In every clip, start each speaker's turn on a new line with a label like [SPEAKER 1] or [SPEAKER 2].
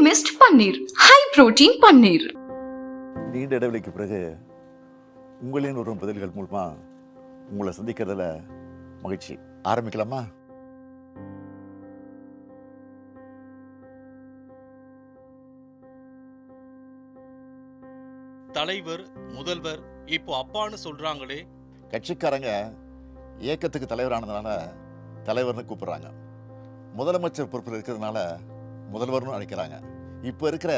[SPEAKER 1] Mist பன்னீர், high protein பன்னீர்.
[SPEAKER 2] நீண்ட இடைவெளிக்கு பிறகு உங்களின் ஒரு பதில்கள் மூலமா உங்களை சந்திக்கிறதுல மகிழ்ச்சி. ஆரம்பிக்கலாமா?
[SPEAKER 3] தலைவர், முதல்வர், இப்போ அப்பான்னு சொல்றாங்களே.
[SPEAKER 2] கட்சிக்காரங்க இயக்கத்துக்கு தலைவரானதுனால தலைவர்னு கூப்பிடுறாங்க. முதலமைச்சர் பொறுப்பில் இருக்கிறதுனால முதல்வர்னு அழைக்கிறாங்க. இப்போ இருக்கிற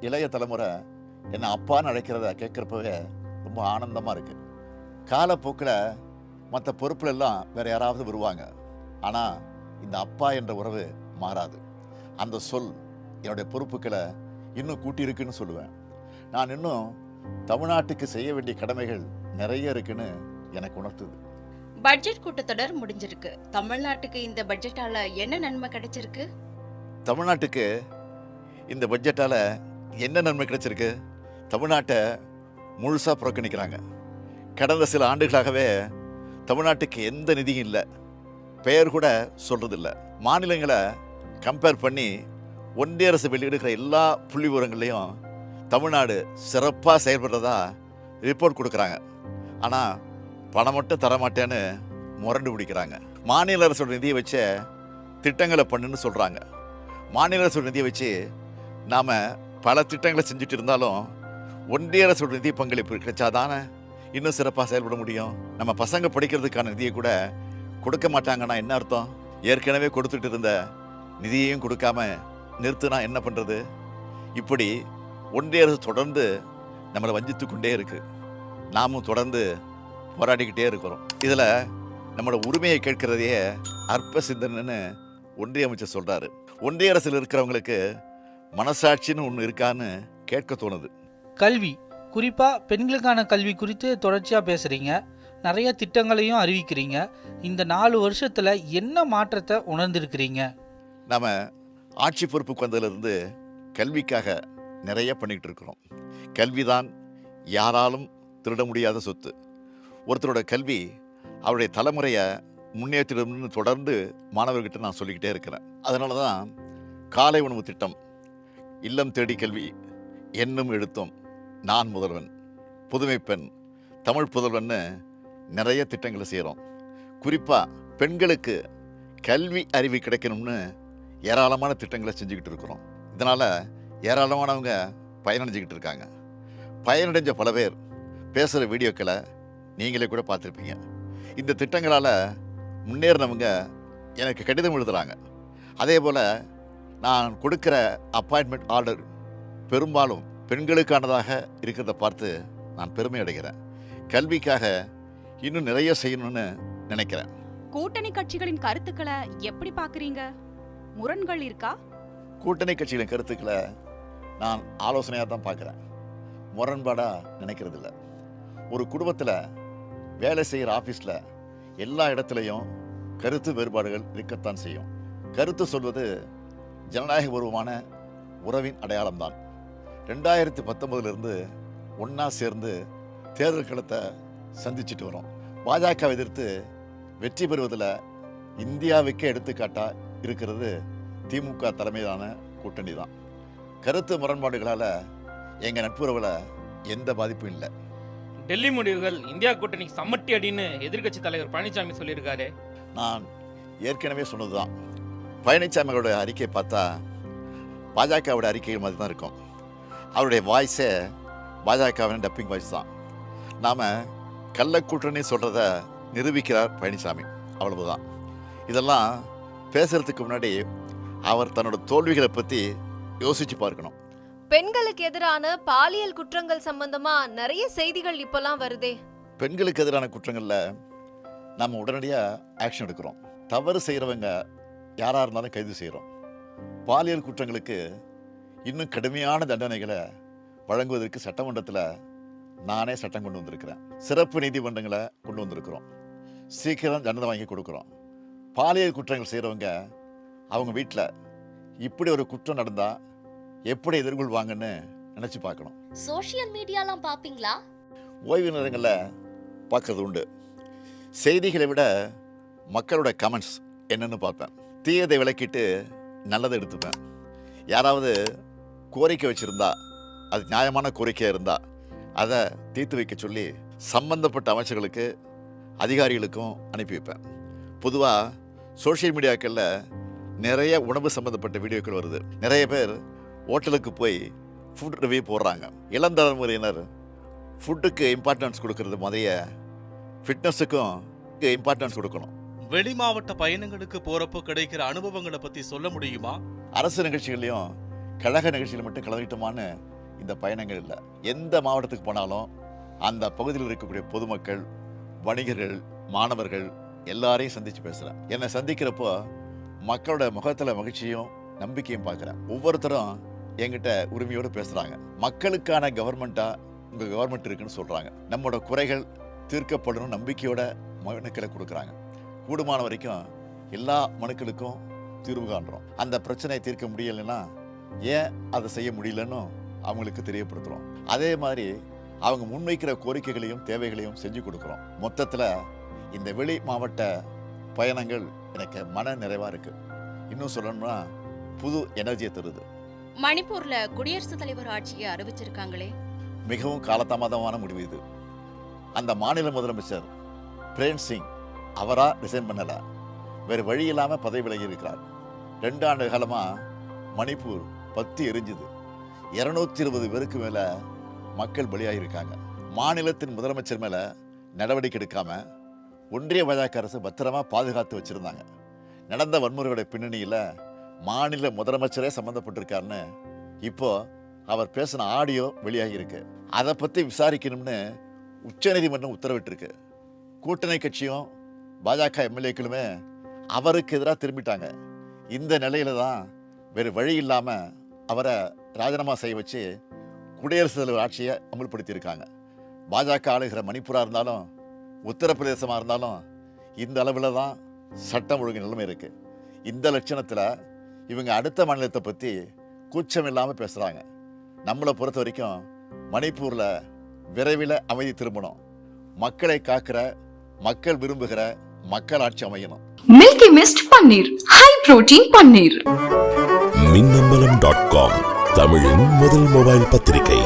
[SPEAKER 2] இளைய தலைமுறை என்னை அப்பான்னு அழைக்கிறத கேட்குறப்பவே ரொம்ப ஆனந்தமாக இருக்குது. காலப்போக்கில் மற்ற பொறுப்புல எல்லாம் வேறு யாராவது வருவாங்க. ஆனால் இந்த அப்பா என்ற உறவு மாறாது. அந்த சொல் என்னுடைய பொறுப்புகளை இன்னும் கூட்டியிருக்குன்னு சொல்லுவேன். நான் இன்னும் தமிழ்நாட்டுக்கு செய்ய வேண்டிய கடமைகள் நிறைய இருக்குன்னு எனக்கு உணர்த்துது.
[SPEAKER 4] பட்ஜெட் கூட்டத்தொடர் முடிஞ்சிருக்கு. தமிழ்நாட்டுக்கு இந்த பட்ஜெட்டால என்ன நன்மை கிடைச்சிருக்கு?
[SPEAKER 2] தமிழ்நாட்டுக்கு இந்த பட்ஜெட்டால் என்ன நன்மை கிடைச்சிருக்கு? தமிழ்நாட்டை முழுசாக புறக்கணிக்கிறாங்க. கடந்த சில ஆண்டுகளாகவே தமிழ்நாட்டுக்கு எந்த நிதியும் இல்லை, பெயர் கூட சொல்கிறதில்ல. மாநிலங்களை கம்பேர் பண்ணி ஒன்றிய அரசு வெளியிடுகிற எல்லா புள்ளி விவரங்கள்லையும் தமிழ்நாடு சிறப்பாக செயல்படுறதா ரிப்போர்ட் கொடுக்குறாங்க. ஆனால் பணம் மட்டும் தரமாட்டேன்னு முரண்டு பிடிக்கிறாங்க. மாநில அரசோட நிதியை வச்சு திட்டங்களை பண்ணுன்னு சொல்கிறாங்க. மாநில அரசோட நிதியை வச்சு நாம் பல திட்டங்களை செஞ்சுட்டு இருந்தாலும் ஒன்றிய அரசோட நிதி பங்களிப்பு கிடைச்சாதானே இன்னும் சிறப்பாக செயல்பட முடியும். நம்ம பசங்க படிக்கிறதுக்கான நிதியை கூட கொடுக்க மாட்டாங்கன்னா என்ன அர்த்தம்? ஏற்கனவே கொடுத்துட்டு இருந்த நிதியையும் கொடுக்காம நிறுத்தினா என்ன பண்ணுறது? இப்படி ஒன்றிய அரசு தொடர்ந்து நம்மளை வஞ்சித்து கொண்டே இருக்கு. நாமும் தொடர்ந்து போராடிக்கிட்டே இருக்கிறோம். இதில் நம்மளோட உரிமையை கேட்கிறதையே அற்ப சிந்தனைன்னு ஒன்றிய அமைச்சர் சொல்கிறாரு. ஒன்றிய அரசில் இருக்கிறவங்களுக்கு மனசாட்சின்னு ஒன்று இருக்கான்னு கேட்க தோணுது.
[SPEAKER 5] கல்வி, குறிப்பாக பெண்களுக்கான கல்வி குறித்து தொடர்ச்சியாக பேசுகிறீங்க, நிறைய திட்டங்களையும் அறிவிக்கிறீங்க. இந்த 4 வருஷத்தில் என்ன மாற்றத்தை உணர்ந்திருக்கிறீங்க?
[SPEAKER 2] நாம் ஆட்சி பொறுப்புக்கு வந்ததுலேருந்து கல்விக்காக நிறைய பண்ணிகிட்டு இருக்கிறோம். கல்விதான் யாராலும் திருட முடியாத சொத்து. ஒருத்தரோட கல்வி அவருடைய தலைமுறையை முன்னேற்றம்னு தொடர்ந்து மாணவர்கிட்ட நான் சொல்லிக்கிட்டே இருக்கிறேன். அதனால தான் காலை உணவு திட்டம், இல்லம் தேடி கல்வி, எண்ணும் எழுத்தும், நான் முதல்வன், புதுமை பெண், தமிழ் புதல்வன்னு நிறைய திட்டங்களை செய்கிறோம். குறிப்பாக பெண்களுக்கு கல்வி அறிவு கிடைக்கணும்னு ஏராளமான திட்டங்களை செஞ்சுக்கிட்டு இருக்கிறோம். இதனால் ஏராளமானவங்க பயனடைஞ்சிக்கிட்டு இருக்காங்க. பயனடைஞ்ச பல பேர் பேசுகிற வீடியோக்களை நீங்களே கூட பார்த்துருப்பீங்க. இந்த திட்டங்களால் முன்னேறினவங்க எனக்கு கடிதம் எழுதுகிறாங்க. அதே போல் நான் கொடுக்குற அப்பாயின்மெண்ட் ஆர்டர் பெரும்பாலும் பெண்களுக்கானதாக இருக்கிறத பார்த்து நான் பெருமை அடைகிறேன். கல்விக்காக இன்னும் நிறைய செய்யணும்னு நினைக்கிறேன்.
[SPEAKER 6] கூட்டணி கட்சிகளின் கருத்துக்களை எப்படி பார்க்குறீங்க? முரண்கள் இருக்கா?
[SPEAKER 2] கூட்டணி கட்சிகளின் கருத்துக்களை நான் ஆலோசனையாக தான் பார்க்குறேன், முரண்பாடாக நினைக்கிறது இல்லை. ஒரு குடும்பத்தில் வேலை செய்கிற ஆஃபீஸில் எல்லா இடத்துலையும் கருத்து வேறுபாடுகள் இருக்கத்தான் செய்யும். கருத்து சொல்வது ஜனநாயக பூர்வமான உறவின் அடையாளம்தான். 2019 ஒன்றா சேர்ந்து தேர்தல் களத்தை சந்திச்சுட்டு வரோம். பாஜகவை எதிர்த்து வெற்றி பெறுவதில் இந்தியாவுக்கே எடுத்துக்காட்டாக இருக்கிறது திமுக தலைமையிலான கூட்டணி தான். கருத்து முரண்பாடுகளால் எங்கள் நட்புறவில் எந்த பாதிப்பும் இல்லை.
[SPEAKER 7] டெல்லி முடிவுகள் இந்தியா கூட்டணிக்கு சம்மட்டி அடின்னு எதிர்க்கட்சி தலைவர் பழனிசாமி சொல்லியிருக்காரு.
[SPEAKER 2] நான் ஏற்கனவே சொன்னது தான். பழனிசாமியோட அறிக்கையை பார்த்தா பாஜகவோட அறிக்கைகள் மாதிரி தான் இருக்கும். அவருடைய வாய்ஸே பாஜகவின் டப்பிங் வாய்ஸ் தான். நாம் கள்ளக்கூட்டணி சொல்கிறத நிரூபிக்கிறார் பழனிசாமி, அவ்வளவுதான். இதெல்லாம் பேசுகிறதுக்கு முன்னாடி அவர் தன்னோட தோல்விகளை பற்றி யோசித்து பார்க்கணும்.
[SPEAKER 8] பெண்களுக்கு எதிரான பாலியல் குற்றங்கள் சம்பந்தமா நிறைய செய்திகள் இப்பெல்லாம் வருதே.
[SPEAKER 2] பெண்களுக்கு எதிரான குற்றங்களில் நம்ம உடனடியாக ஆக்ஷன் எடுக்கிறோம். தவறு செய்கிறவங்க யாராக இருந்தாலும் கைது செய்கிறோம். பாலியல் குற்றங்களுக்கு இன்னும் கடுமையான தண்டனைகளை வழங்குவதற்கு சட்டமன்றத்தில் நானே சட்டம் கொண்டு வந்திருக்கிறேன். சிறப்பு நீதிமன்றங்களை கொண்டு வந்திருக்கிறோம். சீக்கிரம் தண்டனை வாங்கி கொடுக்குறோம். பாலியல் குற்றங்கள் செய்கிறவங்க அவங்க வீட்டில் இப்படி ஒரு குற்றம் நடந்தால் எப்படி எதிர்கொள்வாங்கன்னு நினச்சி பார்க்கணும்.
[SPEAKER 9] சோஷியல் மீடியாலாம் பார்ப்பீங்களா?
[SPEAKER 2] ஓய்வு நேரங்களில் பார்க்கறது உண்டு. செய்திகளை விட மக்களோட கமெண்ட்ஸ் என்னன்னு பார்ப்பேன். தீயதை விளக்கிட்டு நல்லதை எடுத்துப்பேன். யாராவது கோரிக்கை வச்சுருந்தா, அது நியாயமான கோரிக்கையாக இருந்தால் அதை தீர்த்து வைக்க சொல்லி சம்பந்தப்பட்ட அமைச்சர்களுக்கு அதிகாரிகளுக்கும் அனுப்பி வைப்பேன். பொதுவாக சோஷியல் மீடியாக்களில் நிறைய உணவு சம்மந்தப்பட்ட வீடியோக்கள் வருது. நிறைய பேர் ஹோட்டலுக்கு போய் ஃபுட் ரிவ்யூ போடுறாங்க. இளம் தலைமுறையினர் ஃபுட்டுக்கு இம்பார்ட்டன்ஸ் கொடுக்கறது மாதிரியே ஃபிட்னஸுக்கும் இம்பார்ட்டன்ஸ் கொடுக்கணும்.
[SPEAKER 3] வெளி மாவட்ட பயணங்களுக்கு போறப்போ கிடைக்கிற அனுபவங்களை பத்தி சொல்ல முடியுமா?
[SPEAKER 2] அரசு நிகழ்ச்சிகளையும் கழக நிகழ்ச்சிகள் மட்டும் கலந்துக்கிட்டோமான்னு இந்த பயணங்கள் இல்லை. எந்த மாவட்டத்துக்கு போனாலும் அந்த பகுதியில் இருக்கக்கூடிய பொதுமக்கள், வணிகர்கள், மாணவர்கள் எல்லாரையும் சந்தித்து பேசுகிறேன். என்னை சந்திக்கிறப்போ மக்களோட முகத்தில் மகிழ்ச்சியும் நம்பிக்கையும் பார்க்குறேன். ஒவ்வொருத்தரும் என்கிட்ட உரிமையோடு பேசுகிறாங்க. மக்களுக்கான கவர்மெண்ட்டாக உங்கள் கவர்மெண்ட் இருக்குன்னு சொல்கிறாங்க. நம்மளோட குறைகள் தீர்க்கப்படணும் நம்பிக்கையோட மனுக்களை கொடுக்குறாங்க. கூடுமான வரைக்கும் எல்லா மனுக்களுக்கும் தீர்வு காண்றோம். அந்த பிரச்சனையை தீர்க்க முடியலைன்னா ஏன் அதை செய்ய முடியலன்னு அவங்களுக்கு தெரியப்படுத்துகிறோம். அதே மாதிரி அவங்க முன்வைக்கிற கோரிக்கைகளையும் தேவைகளையும் செஞ்சு கொடுக்குறோம். மொத்தத்தில் இந்த வெளி மாவட்ட பயணங்கள் எனக்கு மன நிறைவாக இருக்குது. இன்னும் சொல்லணும்னா புது எனர்ஜியை தருது.
[SPEAKER 4] மணிப்பூர்ல குடியரசுத் தலைவர் ஆட்சியை அறிவிச்சிருக்காங்களே,
[SPEAKER 2] மிகவும் காலதாமதமான முடிவு இது. அந்த மாநில முதலமைச்சர் பிரேம் சிங் அவராக ரிசைன் பண்ணலை, வேறு வழி இல்லாமல் பதவி விலகி இருக்கிறார். 2 ஆண்டு காலமாக மணிப்பூர் பத்தி எரிஞ்சுது. 220 பேருக்கு மேலே மக்கள் பலியாகியிருக்காங்க. மாநிலத்தின் முதலமைச்சர் மேலே நடவடிக்கை எடுக்காம ஒன்றிய பாஜக அரசு பத்திரமா பாதுகாத்து வச்சுருந்தாங்க. நடந்த வன்முறையோட பின்னணியில் மாநில முதலமைச்சரே சம்மந்தப்பட்டிருக்காருன்னு இப்போ அவர் பேசின ஆடியோ வெளியாகியிருக்கு. அதை பற்றி விசாரிக்கணும்னு உச்சநீதிமன்றம் உத்தரவிட்டிருக்கு. கூட்டணி கட்சியும் பாஜக எம்எல்ஏக்களுமே அவருக்கு எதிராக திரும்பிட்டாங்க. இந்த நிலையில தான் வேறு வழி இல்லாமல் அவரை ராஜினாமா செய்ய வச்சு குடியரசுத் தலைவர் ஆட்சியை அமுல்படுத்தியிருக்காங்க. பாஜக ஆளுகிற மணிப்பூராக இருந்தாலும் உத்தரப்பிரதேசமாக இருந்தாலும் இந்த அளவில் தான் சட்டம் ஒழுங்கு நிலைமை இருக்குது. இந்த லட்சணத்தில் இவங்க அடுத்த மாநிலத்தை பற்றி கூச்சம் இல்லாமல் பேசுகிறாங்க. நம்மளை பொறுத்த வரைக்கும் மணிப்பூரில் விரைவில் அமைதி திரும்பணும். மக்களை காக்கிற, மக்கள் விரும்புகிற மக்கள் ஆட்சி அமையணும்.
[SPEAKER 1] மில்கி மிஸ்ட் பன்னீர், ஹை புரோட்டீன் பன்னீர்.
[SPEAKER 10] மின்னம்பலம்.com தமிழின் முதல் மொபைல் பத்திரிகை.